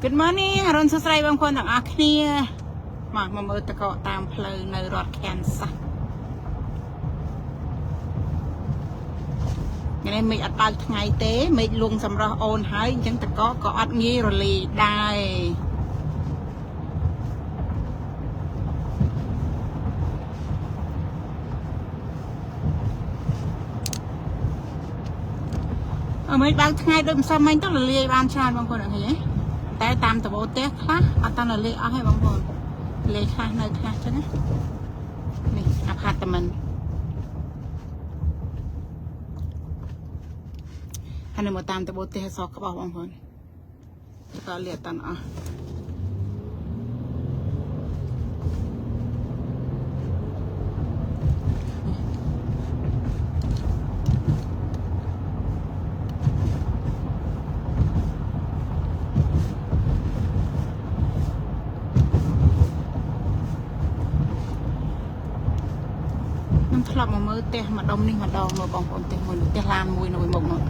Good morning អរុនសួស្តីបងប្អូនទាំងអស់គ្នាមកមើលតកតាមផ្លូវនៅរដ្ឋ Kansas ថ្ងៃនេះមេឃអត់បើកថ្ងៃទេមេឃលួងសម្រស់អូនហើយអញ្ចឹងតកក៏អត់ងាយរលាយដែរមេឃបើកថ្ងៃដូចមិនសមមិញទៅរលាយបានច្រើនបងប្អូនអរគុណតែតាមតបោទេខ្លះអត់តាន់រលាយអស់ទេបងប្អូនលេខខ្លះនៅខ្លះចឹងណានេះអាផាតមិនហើយនៅមកតាមតបោទេសសក្បោះបងប្អូនក៏លាតាន់អស់ធ្លាប់មកមើលផ្ទះម្ដុំនេះម្ដងមើលបងប្អូនផ្ទះមួយផ្ទះឡានមួយនៅមុខនោះ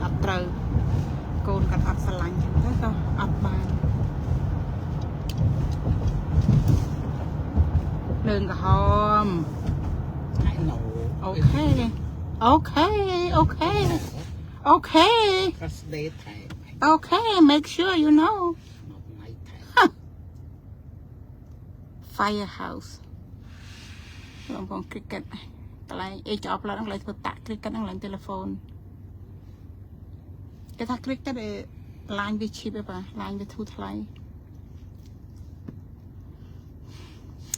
អត់ត្រូវកូនគាត់អត់ស្រឡាញ់ចឹងទៅក៏អត់បានលើងក្រហម I know អូខេអូខេអូខេអូខេ First day time អូខេ make sure you know not night time Firehouse បងប្អូន cricket កន្លែង age of ឡើងកន្លែងធ្វើតាក់ cricket ហ្នឹងឡើង telephone គេថា cricket ឯ line វា cheap ឯបាទ line វាធូរថ្លៃ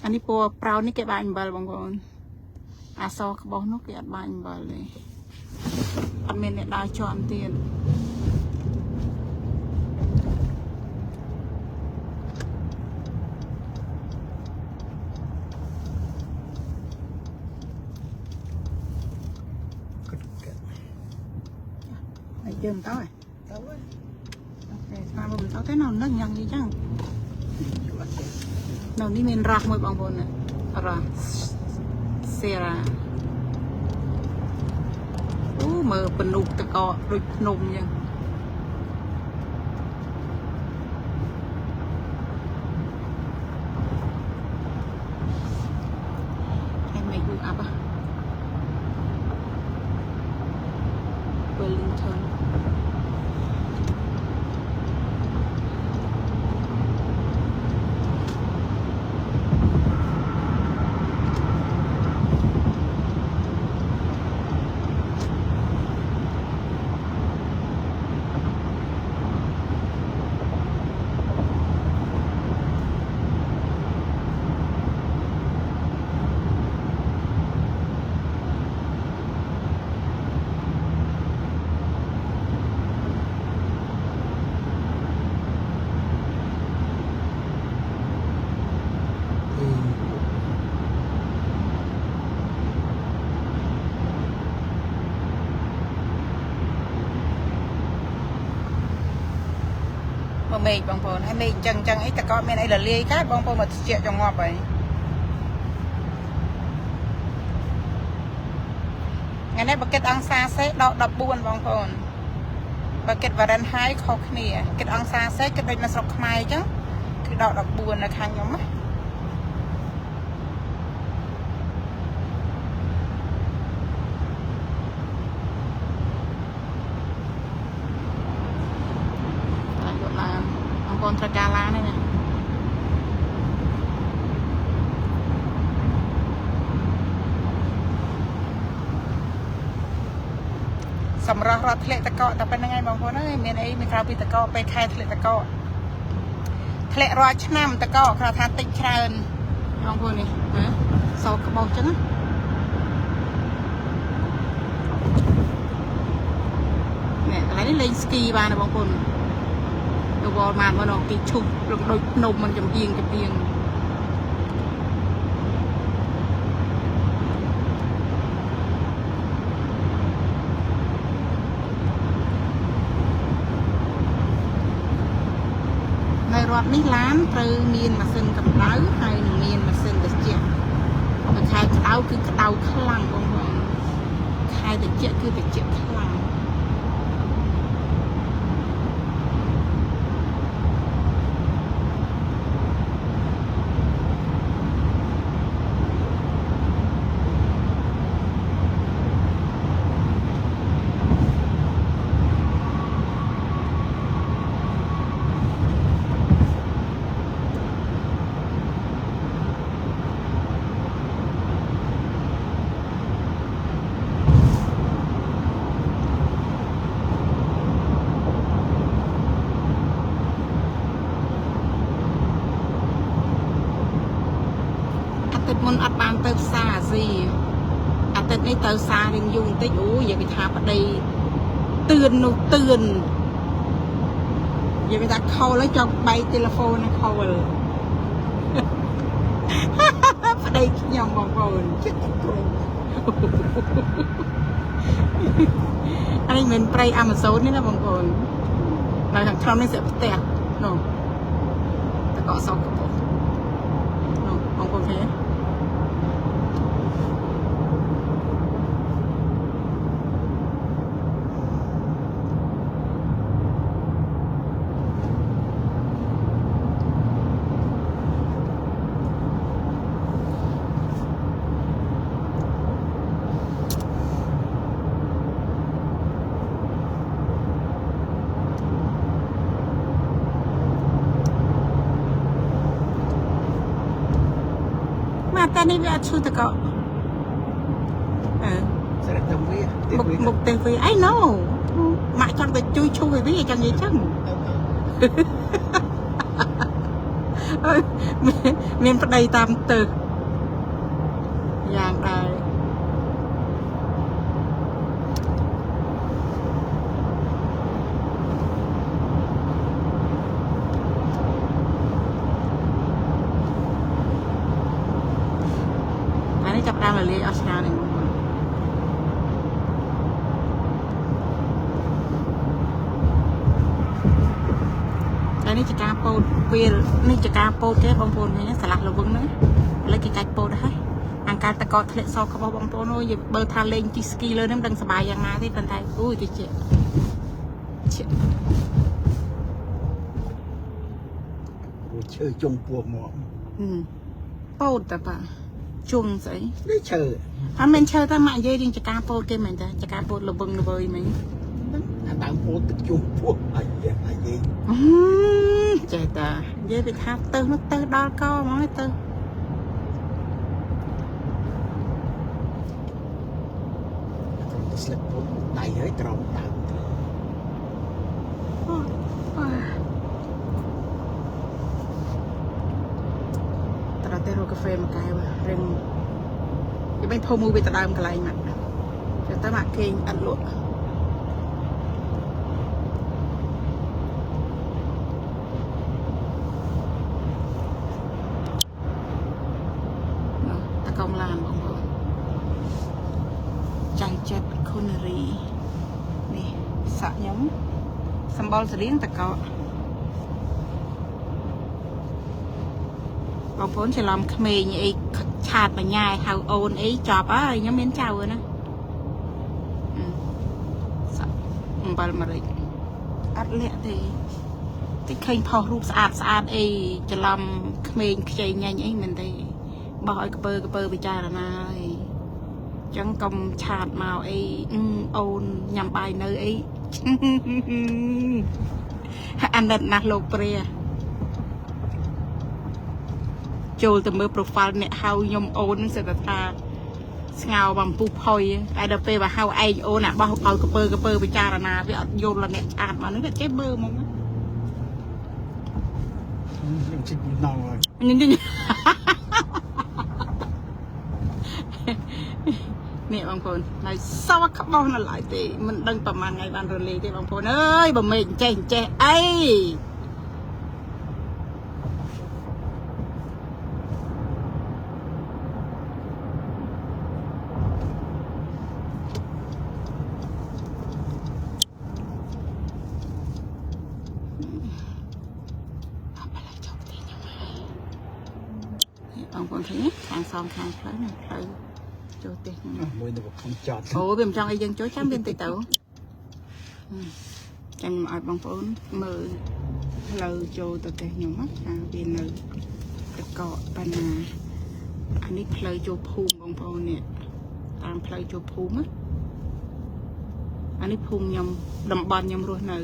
អានេះពណ៌ប្រោននេះគេបាញ់អំបិលបងប្អូនអាសក្បោះនោះគេអត់បាញ់អំបិលទេអត់មានអ្នកដើរជាប់ទៀតយើងទៅហើយអូខេស្មានមកទៅទេនៅនឹងយ៉ាងនេះចឹងនៅនេះមានរ៉ាស់មួយបងប្អូនណារ៉ាស់សេរ៉ាអូមើលពនុកតកដូចភ្នំចឹងហើយមេឃលូអាប់Wellingtonមេឃបងប្អូនហើយមេឃអញ្ចឹងអីតកមានអីរលាយកើតបងប្អូនមកជាចងប់ហើយថ្ងៃនេះបើគិតអង្សាសេដក14បងប្អូនបើគិតវ៉ារ៉ាន់ហើយខុសគ្នាគិតអង្សាសេគិតដូចនៅស្រុកខ្មែរអញ្ចឹងគឺដក14នៅខាងខ្ញុំណាត្រូវការឡាននេះណាសម្រាប់រត់ធ្លាក់តកតែប៉ុណ្្នឹងឯងបងប្អូនអើយមានអីមានក្រៅពីតកពេលខែធ្លាក់តកធ្លាក់រាល់ឆ្នាំតកគ្រាន់ថាតិចច្រើនបងប្អូននេះណាសោកក្បោសចឹងណាកន្លែងនេះលេងស្គីបានណាបងប្អូនវល់មកមកគេឈុបរំដូចភ្នំមិនចំទៀងនៅរដ្ឋនេះឡានត្រូវមានម៉ាស៊ីនកម្ដៅហើយនឹងមានម៉ាស៊ីនត្រជាក់បើខែក្តៅគឺក្តៅខ្លាំងបងប្អូនខែត្រជាក់គឺត្រជាក់ខ្លាំង ទៅផ្សារអាស៊ីអាទិត្យនេះទៅផ្សាររៀងយូរបន្តិចអូនិយាយពីថាប្តីទឿននោះទឿននិយាយពីថាខលហើយចង់បែកទូរស័ព្ទណាខលប្តីខ្ញុំបងប្អូនចិត្តព្រមអានេះមិនប្រៃ Amazon នេះណាបងប្អូននៅខាងក្នុងនេះសិផ្ទះនោះតកសោកកំពុះនោះបងប្អូនឃើញតែនេះវាអត់ឈឺតកស្រេចទៅវាមុខទៅវា I know ម៉ាក់ចង់ទៅជួយឈូឲ្យវាចង់និយាយចឹងមានប្តីតាមទៅយ៉ាងដែរចាប់ដើមលាយអស់ឆ្នាំនេះតែនេះជាការពោតពេលនេះជាការពោតទេបងប្អូនឃើញឆ្លាស់លវឹងហ្នឹងឥឡូវគេកាច់ពោតហើយអង្ការតកតធ្លាក់សក្បោះបងប្អូនអើយបើថាលេងជីស្គីលើហ្នឹងមិនដឹងសុបាយយ៉ាងណាទេប៉ុន្តែអូយតិចឈើជុំពោះមកពោតតាប៉ាជុំស្អីនេះឈើអត់មែនឈើតែម៉ាក់និយាយរឿងចការពោតគេមែនតាចការពោតលវឹងល្វើយមែនអាដើមពោតទឹកជុំពោះអាយចេះតានិយាយពីថាទៅនោះទៅដល់កហ្មងទៅស្លឹកពោតដៃហើយក្រោមដើមតែរកកាហ្វេមួយកែវរៀងគេមិនភូមួយវាទៅដើមកន្លែងម៉ាក់តែម៉ាក់គេអត់លក់តកងឡានបងប្អូនចាញ់ចិត្តខុនរីនេះសាក់ខ្ញុំសម្បល់សរៀងតកបងប្អូនច្រឡំក្មេងអីឆាតបញ្ញាហៅអូនអីចប់ហើយខ្ញុំមានចៅណាអំបិលម្រេចអត់លាក់ទេតិចឃើញផុសរូបស្អាតអីច្រឡំក្មេងខ្ចីញ៉ាញ់អីមិនទេបោះឲ្យកពើពិចារណាហើយអញ្ចឹងកុំឆាតមកអីអូនញ៉ាំបាយនៅអីអាណិតណាស់លោកព្រះចូលទៅមើល profile អ្នកហៅខ្ញុំអូនសិតថាស្ងោបំពុះផុយតែដល់ពេលបើហៅឯងអូនអាបោះឲ្យកពើពិចារណាវាអត់យល់អ្នកឆាតមកនេះចេះមើលហ្មងខ្ញុំជិះណងហើយនេះបងប្អូនហើយសវក្បោះនៅឡើយទេមិនដឹងប្រហែលថ្ងៃបានរលាយទេបងប្អូនអើយបើមេឃចេះអីបងប្អូនឃើញខាងសងខាងផ្លូវហ្នឹងផ្លូវចូលផ្ទះមួយនៅក្នុងចតអូវាមិនចង់ឲ្យយើងចូលចាំវាតិចទៅចាំឲ្យបងប្អូនមើលផ្លូវចូលទៅផ្ទះខ្ញុំណាថាវានៅតកបណ្ណាអានេះផ្លូវចូលភូមិបងប្អូននេះតាមផ្លូវចូលភូមិណាអានេះភូមិខ្ញុំតំបន់ខ្ញុំរស់នៅ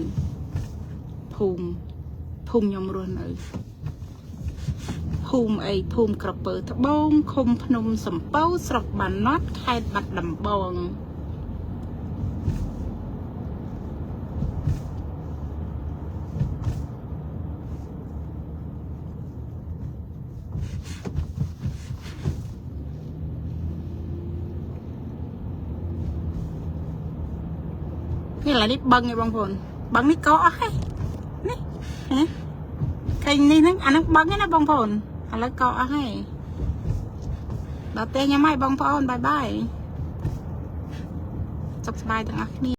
ភូមិខ្ញុំរស់នៅភូមិអីភូមិក្រពើត្បូងឃុំភ្នំសំពៅស្រុកបាណត់ខេត្តបាត់ដំបង นี่แหละนี่บังไงบางคนบังนี่เกาะให้นี่ฮะใครนี่นึกอันนั้นบังไงนะบางคนอะไรเกาะให้เราเตะยังไม่บางคนบายบายสบายทั้งอันนี้